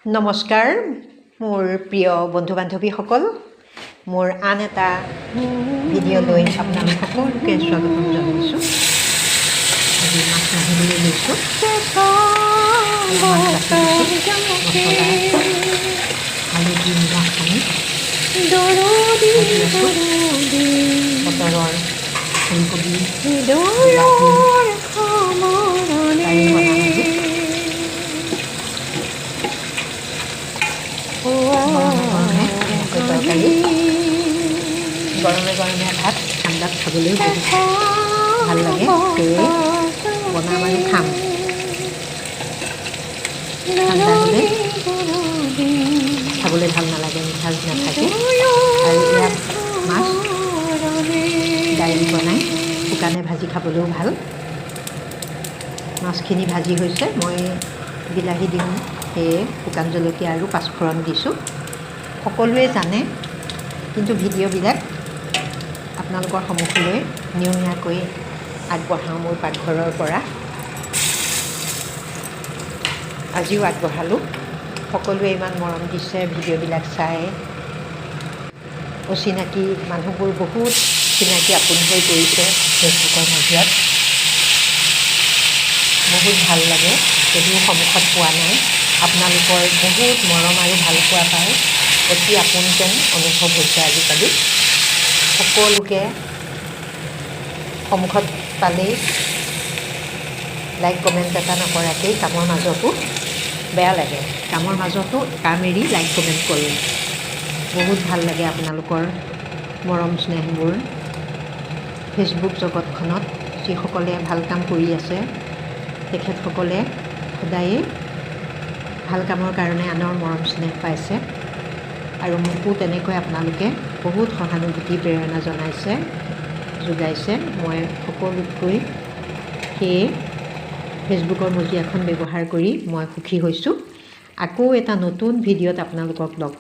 নমস্কাৰ মোৰ প্ৰিয় বন্ধু বান্ধৱীসকল মোৰ আন এটা ভিডিঅ'লৈ আপোনালোক সকলোকে স্বাগতম জনাইছোঁ আজি মাছ ৰান্ধিবলৈ লৈছোঁ হালধি নিমখ সানি ভাজি আছোঁ বতৰৰ ফুলকবি তৰকাৰী গৰমে গৰমে ভাত ঠাণ্ডাত খাবলৈও বহুত ভাল লাগে সেয়ে বনাম আৰু খাম ঠাণ্ডা হ'লে খাবলৈ ভাল নালাগে মিঠা নাথাকে আৰু ইয়াত মাছ দাইল বনাই শুকানে ভাজি খাবলৈও ভাল মাছখিনি ভাজি হৈছে মই বিলাহী দিম সেয়ে শুকান জলকীয়া আৰু পাঁচফোৰণ দিছোঁ সকলোৱে জানে কিন্তু ভিডিঅ'বিলাক আপোনালোকৰ সন্মুখলৈ নিয়মীয়াকৈ আগবঢ়াওঁ মোৰ পাকঘৰৰ পৰা আজিও আগবঢ়ালোঁ সকলোৱে ইমান মৰম দিছে ভিডিঅ'বিলাক চাই অচিনাকি মানুহবোৰ বহুত চিনাকি আপোন হৈ পৰিছে ফেচবুকৰ মাজত বহুত ভাল লাগে যদিও সন্মুখত পোৱা নাই আপোনালোকৰ বহুত মৰম আৰু ভাল পোৱা পায় অতি আপোন যেন অনুভৱ হৈছে আজিকালি সকলোকে সন্মুখত পালেই লাইক কমেণ্ট এটা নকৰাকেই কামৰ মাজতো বেয়া লাগে কামৰ মাজতো কাম এৰি লাইক কমেণ্ট কৰোঁ বহুত ভাল লাগে আপোনালোকৰ মৰম স্নেহবোৰ ফেচবুক জগতখনত যিসকলে ভাল কাম কৰি আছে তেখেতসকলে সদায়ে ভাল কামৰ কাৰণে আনৰ মৰম স্নেহ পাইছে আৰু মোকো তেনেকৈ আপোনালোকে বহুত সহানুভূতি প্ৰেৰণা যোগাইছে মই সকলোতকৈ সেয়ে ফেচবুকৰ মজিয়াখন ব্যৱহাৰ কৰি মই সুখী হৈছোঁ আকৌ এটা নতুন ভিডিঅ'ত আপোনালোকক লগ